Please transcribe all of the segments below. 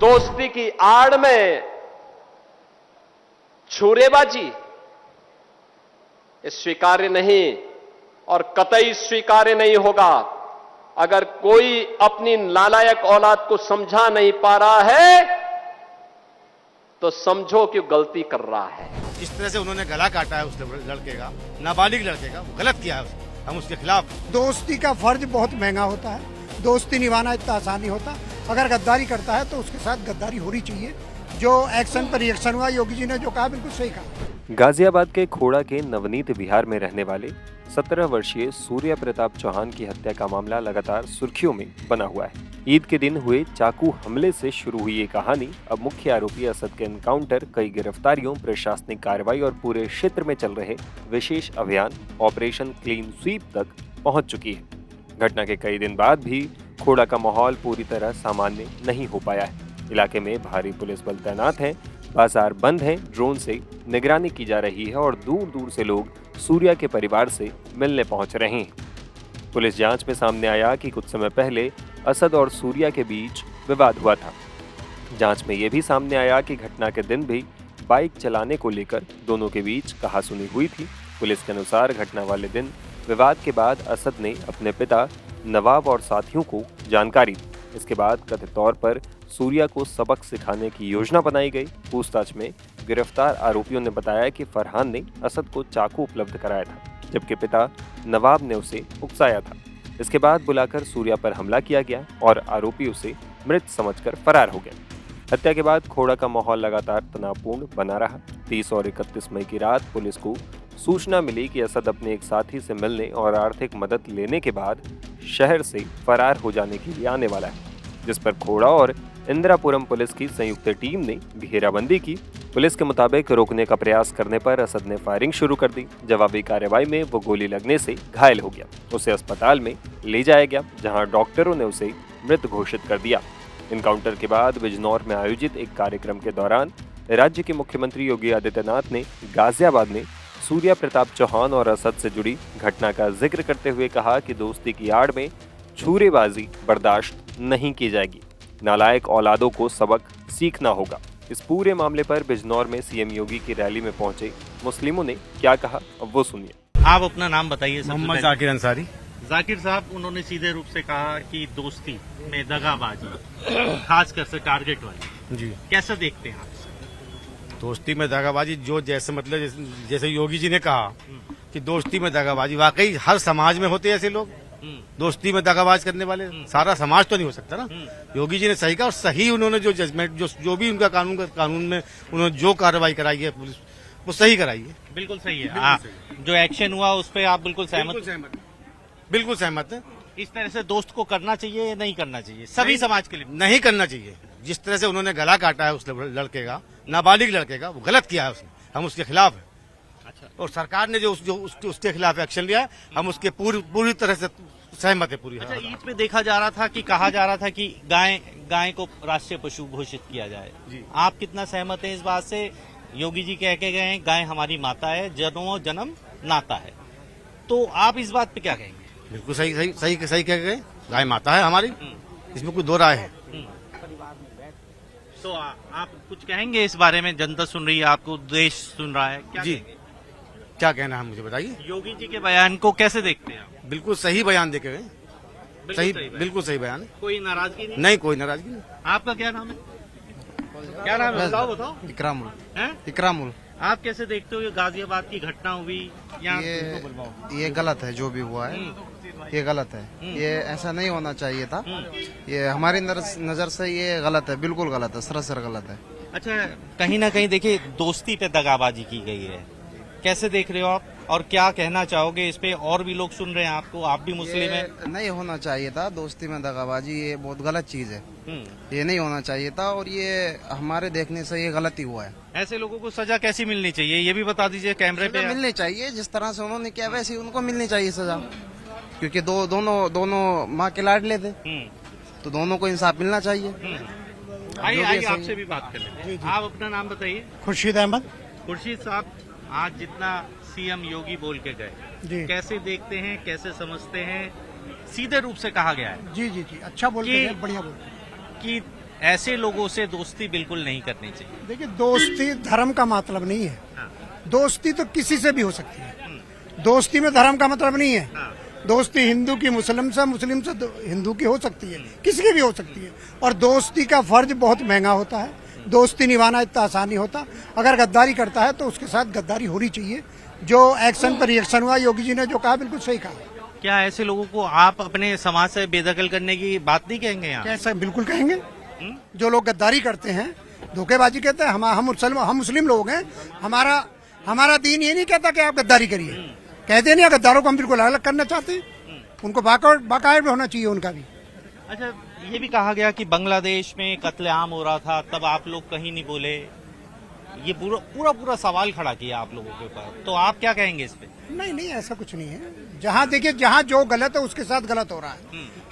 दोस्ती की आड़ में छुरेबाजी ये स्वीकार्य नहीं और कतई स्वीकार्य नहीं होगा। अगर कोई अपनी नालायक औलाद को समझा नहीं पा रहा है तो समझो कि गलती कर रहा है। जिस तरह से उन्होंने गला काटा है उस लड़के का, नाबालिग लड़के का, वो गलत किया है, हम उसके खिलाफ। दोस्ती का फर्ज बहुत महंगा होता है, दोस्ती निभाना इतना आसान नहीं होता। अगर गद्दारी करता है तो उसके साथ गद्दारी होनी चाहिए। जो एक्शन पर रिएक्शन हुआ, योगी जी ने जो कहा बिल्कुल सही कहा। गाजियाबाद के खोड़ा के नवनीत विहार में रहने वाले 17 वर्षीय सूर्य प्रताप चौहान की हत्या का मामला लगातार सुर्खियों में बना हुआ है। ईद के दिन हुए चाकू हमले से शुरू हुई ये कहानी अब मुख्य आरोपी असद के एनकाउंटर, कई गिरफ्तारियों, प्रशासनिक कार्रवाई और पूरे क्षेत्र में चल रहे विशेष अभियान ऑपरेशन क्लीन स्वीप तक पहुंच चुकी है। घटना के कई दिन बाद भी खोड़ा का माहौल पूरी तरह सामान्य नहीं हो पाया है। इलाके में भारी पुलिस बल तैनात है, बाजार बंद हैं, ड्रोन से निगरानी की जा रही है और दूर दूर से लोग सूर्या के परिवार से मिलने पहुंच रहे हैं। पुलिस जांच में सामने आया कि कुछ समय पहले असद और सूर्या के बीच विवाद हुआ था। जांच में यह भी सामने आया कि घटना के दिन भी बाइक चलाने को लेकर दोनों के बीच कहासुनी हुई थी। पुलिस के अनुसार घटना वाले दिन विवाद के बाद असद ने अपने पिता नवाब और साथियों को जानकारी दी। इसके बाद कथित तौर पर सूर्या को सबक सिखाने की योजना बनाई गई। पूछताछ में गिरफ्तार आरोपियों ने बताया कि फरहान ने असद को चाकू उपलब्ध कराया था, जबकि पिता नवाब ने उसे उकसाया था। इसके बाद बुलाकर सूर्या पर हमला किया गया और आरोपी उसे मृत समझकर फरार हो गए। हत्या के बाद खोड़ा का माहौल लगातार तनावपूर्ण बना रहा। 30 और 31 मई की रात पुलिस को सूचना मिली कि असद अपने एक साथी से मिलने और आर्थिक मदद लेने के बाद शहर से फरार हो जाने के लिए आने वाला है, जिस पर खोड़ा और इंदिरापुरम पुलिस की संयुक्त टीम ने घेराबंदी की। पुलिस के मुताबिक रोकने का प्रयास करने पर असद ने फायरिंग शुरू कर दी। जवाबी कार्रवाई में वो गोली लगने से घायल हो गया। उसे अस्पताल में ले जाया गया, जहां डॉक्टरों ने उसे मृत घोषित कर दिया। इनकाउंटर के बाद बिजनौर में आयोजित एक कार्यक्रम के दौरान राज्य के मुख्यमंत्री योगी आदित्यनाथ ने गाजियाबाद में सूर्य प्रताप चौहान और असद से जुड़ी घटना का जिक्र करते हुए कहा कि दोस्ती की आड़ में छुरेबाजी बर्दाश्त नहीं की जाएगी। नालायक औलादों को सबक सीखना होगा। इस पूरे मामले पर बिजनौर में सीएम योगी की रैली में पहुंचे मुस्लिमों ने क्या कहा, अब वो सुनिए। आप अपना नाम बताइए। मोहम्मद जाकिर अंसारी। जाकिर साहब, उन्होंने सीधे रूप से कहा कि दोस्ती में दगाबाजी, खासकर से टारगेट वाली, जी कैसे देखते हैं आप? दोस्ती में दगाबाजी जो जैसे मतलब जैसे योगी जी ने कहा कि दोस्ती में दगाबाजी, वाकई हर समाज में होते हैं ऐसे लोग, दोस्ती में दगाबाज करने वाले। सारा समाज तो नहीं हो सकता ना। योगी जी ने सही कहा और सही उन्होंने जो जजमेंट जो भी उनका कानून में उन्होंने जो कार्रवाई कराई है पुलिस, वो सही कराई है। बिल्कुल सही है। जो एक्शन हुआ उस पर आप बिल्कुल सहमत है। इस तरह से दोस्त को करना चाहिए या नहीं करना चाहिए? सभी समाज के लिए नहीं करना चाहिए। जिस तरह से उन्होंने गला काटा है उस लड़के का, नाबालिग लड़के का, वो गलत किया है उसने, हम उसके खिलाफ है। अच्छा। और सरकार ने जो उसके खिलाफ एक्शन लिया है, हम उसके पूरी तरह से सहमत है पूरी। अच्छा, ईद पे देखा जा रहा था कि कहा जा रहा था कि गाय को राष्ट्रीय पशु घोषित किया जाए जी। आप कितना सहमत हैं इस बात से? योगी जी कह के गए हैं गाय हमारी माता है, जन्मों जन्म नाता है, तो आप इस बात पे क्या कहेंगे? बिल्कुल सही कह गए, गाय माता है हमारी, इसमें कोई दो राय है। तो आप कुछ कहेंगे इस बारे में? जनता सुन रही है आपको, देश सुन रहा है, क्या जी कहेंगे? क्या कहना है मुझे बताइए। योगी जी के बयान को कैसे देखते हैं आप? बिल्कुल सही बयान देके गए, बिल्कुल सही बयान है। कोई नाराजगी नहीं? कोई नाराजगी नहीं। आपका क्या नाम है? क्या नाम है बताओ। इकरामुल। आप कैसे देखते हो ये गाजियाबाद की घटना हुई यहाँ? ये गलत है, जो भी हुआ है ये गलत है। ये ऐसा नहीं होना चाहिए था। ये हमारी नजर से ये गलत है, बिल्कुल गलत है, सरासर गलत है। अच्छा, कहीं ना कहीं देखिए दोस्ती पे दगाबाजी की गई है, कैसे देख रहे हो आप और क्या कहना चाहोगे इस पे? और भी लोग सुन रहे हैं आपको, आप भी मुस्लिम हैं। नहीं होना चाहिए था दोस्ती में दगाबाजी, ये बहुत गलत चीज है। ये नहीं होना चाहिए था और ये हमारे देखने से ये गलती हुआ है। ऐसे लोगों को सजा कैसी मिलनी चाहिए ये भी बता दीजिए कैमरे पे। मिलनी चाहिए, जिस तरह से उन्होंने किया वैसे उनको मिलनी चाहिए सजा, क्योंकि दोनों माँ के लाडले थे, तो दोनों को इंसाफ मिलना चाहिए। आइए आपसे भी बात कर लेते हैं। आप अपना नाम बताइए। खुर्शीद अहमद। खुर्शीद साहब, आज जितना सीएम योगी बोल के गए, कैसे देखते हैं, कैसे समझते हैं? सीधे रूप से कहा गया है जी, अच्छा बोल के, बढ़िया बोल कि ऐसे लोगों से दोस्ती बिल्कुल नहीं करनी चाहिए। देखिए, दोस्ती धर्म का मतलब नहीं है। दोस्ती तो किसी से भी हो सकती है। दोस्ती में धर्म का मतलब नहीं है। दोस्ती हिंदू की मुस्लिम से, मुस्लिम से हिंदू की हो सकती है, किसी की भी हो सकती है। और दोस्ती का फर्ज बहुत महंगा होता है। दोस्ती निभाना इतना आसान नहीं होता। अगर गद्दारी करता है तो उसके साथ गद्दारी होनी चाहिए। जो एक्शन पर रिएक्शन हुआ, योगी जी ने जो कहा बिल्कुल सही कहा। क्या ऐसे लोगों को आप अपने समाज से बेदखल करने की बात नहीं कहेंगे यहाँ? कैसे? बिल्कुल कहेंगे। जो लोग गद्दारी करते हैं, धोखेबाजी कहते हैं, हम मुस्लिम लोग हैं। हमारा दीन ये नहीं कहता कि आप गद्दारी करिए। कहते नहीं, गद्दारों को हम बिल्कुल अलग करना चाहते हैं। उनको बाकायदा होना चाहिए उनका भी। अच्छा, ये भी कहा गया कि बांग्लादेश में कत्लेआम हो रहा था, तब आप लोग कहीं नहीं बोले। ये पूरा सवाल खड़ा किया आप लोगों के ऊपर, तो आप क्या कहेंगे इस पे? नहीं, ऐसा कुछ नहीं है। जहाँ देखिए, जहाँ जो गलत है उसके साथ गलत हो रहा है।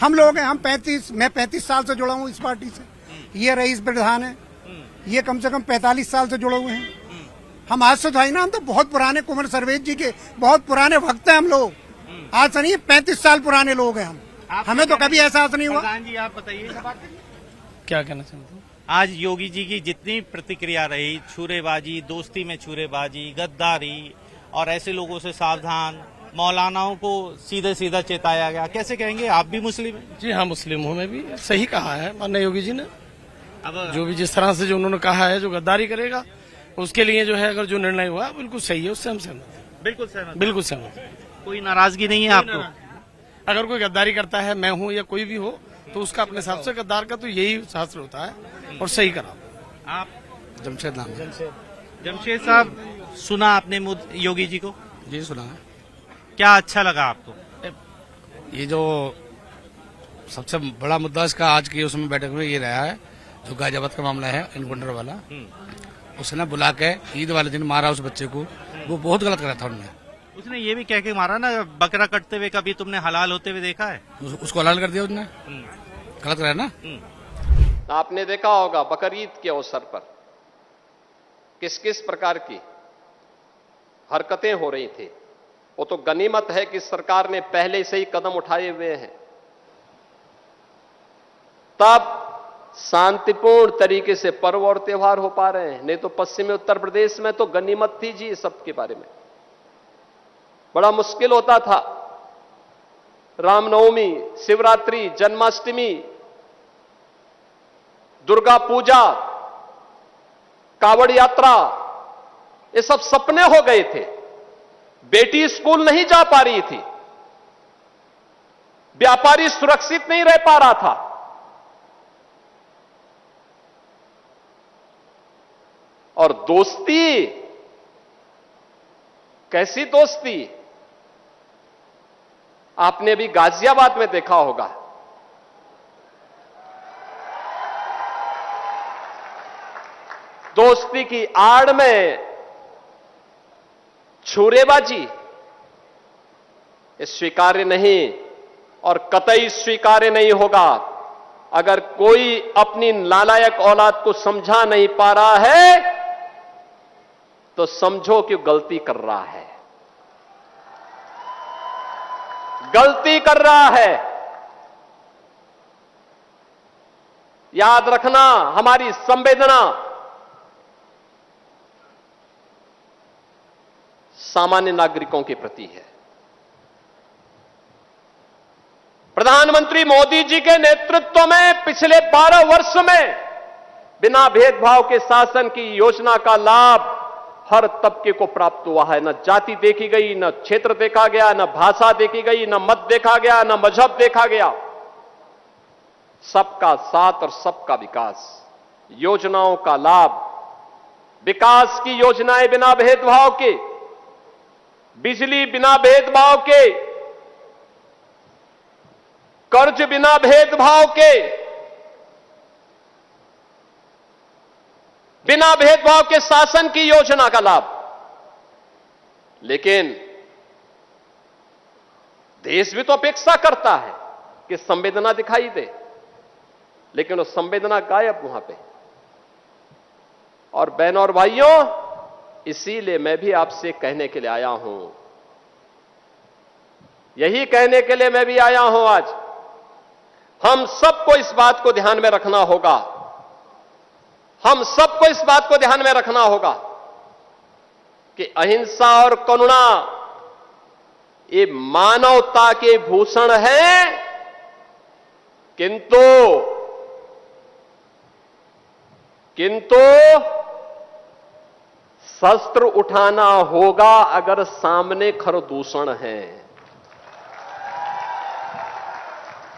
हम लोग हैं, मैं 35 साल से जुड़ा हूँ इस पार्टी से। ये रईस प्रधान है, ये कम से कम 45 साल से जुड़े हुए हैं। हम आज से था ना, हम तो बहुत पुराने, कुंवर सर्वेश जी के बहुत पुराने भक्त हैं हम लोग। आज से नहीं, 35 साल पुराने लोग हैं हम। हमें तो कभी एहसास नहीं हुआ। प्रधान जी, आप बताइए क्या कहना चाहते हो? आज योगी जी की जितनी प्रतिक्रिया रही, छुरेबाजी, दोस्ती में छुरेबाजी, गद्दारी और ऐसे लोगों से सावधान, मौलानाओं को सीधे सीधा चेताया गया, कैसे कहेंगे? आप भी मुस्लिम हैं? जी हाँ, मुस्लिम हूँ मैं भी। सही कहा है माननीय योगी जी ने। अब जो भी जिस तरह से जो उन्होंने कहा है, जो गद्दारी करेगा उसके लिए जो है, अगर जो निर्णय हुआ बिल्कुल सही है, उससे हम सहमत हैं। बिल्कुल सहमत। बिल्कुल सहमत। कोई नाराजगी नहीं है आपको? अगर कोई गद्दारी करता है, मैं हूँ या कोई भी हो, तो उसका अपने हिसाब से गद्दार का तो यही शास्त्र होता है और सही करा। आप? जमशेद नाम है। जमशेद साहब, सुना आपने योगी जी को? जी सुना है। क्या अच्छा लगा आपको? ये जो सबसे बड़ा मुद्दा इसका आज की उसमें बैठक में ये रहा है, जो गाजियाबाद का मामला है, इनकाउंटर वाला। उसने बुला के ईद वाले दिन मारा उस बच्चे को, वो बहुत गलत करा था उन्होंने। उसने ये भी कह के मारा ना, बकरा कटते हुए कभी तुमने हलाल होते हुए देखा है? उसको हलाल कर दिया उसने, गलत करा ना। आपने देखा होगा बकरीद के अवसर पर किस किस प्रकार की हरकतें हो रही थी। वो तो गनीमत है कि सरकार ने पहले से ही कदम उठाए हुए हैं, तब शांतिपूर्ण तरीके से पर्व और त्योहार हो पा रहे हैं। नहीं तो पश्चिमी उत्तर प्रदेश में तो गनीमत थी जी, सब के बारे में बड़ा मुश्किल होता था। रामनवमी, शिवरात्रि, जन्माष्टमी, दुर्गा पूजा, कावड़ यात्रा, ये सब सपने हो गए थे। बेटी स्कूल नहीं जा पा रही थी, व्यापारी सुरक्षित नहीं रह पा रहा था। और दोस्ती, कैसी दोस्ती? आपने भी गाजियाबाद में देखा होगा। दोस्ती की आड़ में छुरेबाजी, ये स्वीकार्य नहीं और कतई स्वीकार्य नहीं होगा। अगर कोई अपनी नालायक औलाद को समझा नहीं पा रहा है तो समझो कि गलती कर रहा है, गलती कर रहा है। याद रखना, हमारी संवेदना सामान्य नागरिकों के प्रति है। प्रधानमंत्री मोदी जी के नेतृत्व में पिछले 12 वर्ष में बिना भेदभाव के शासन की योजना का लाभ हर तबके को प्राप्त हुआ है। न जाति देखी गई, न क्षेत्र देखा गया, न भाषा देखी गई, न मत देखा गया, न मजहब देखा गया। सबका साथ और सबका विकास, योजनाओं का लाभ, विकास की योजनाएं बिना भेदभाव के, बिजली बिना भेदभाव के, कर्ज बिना भेदभाव के, बिना भेदभाव के शासन की योजना का लाभ। लेकिन देश भी तो अपेक्षा करता है कि संवेदना दिखाई दे, लेकिन वो संवेदना गायब वहां पे। और बहनों और भाइयों, इसीलिए मैं भी आपसे कहने के लिए आया हूं, यही कहने के लिए मैं भी आया हूं आज। हम सबको इस बात को ध्यान में रखना होगा हम सबको इस बात को ध्यान में रखना होगा कि अहिंसा और करुणा ये मानवता के भूषण है, किंतु शस्त्र उठाना होगा अगर सामने खरदूषण है।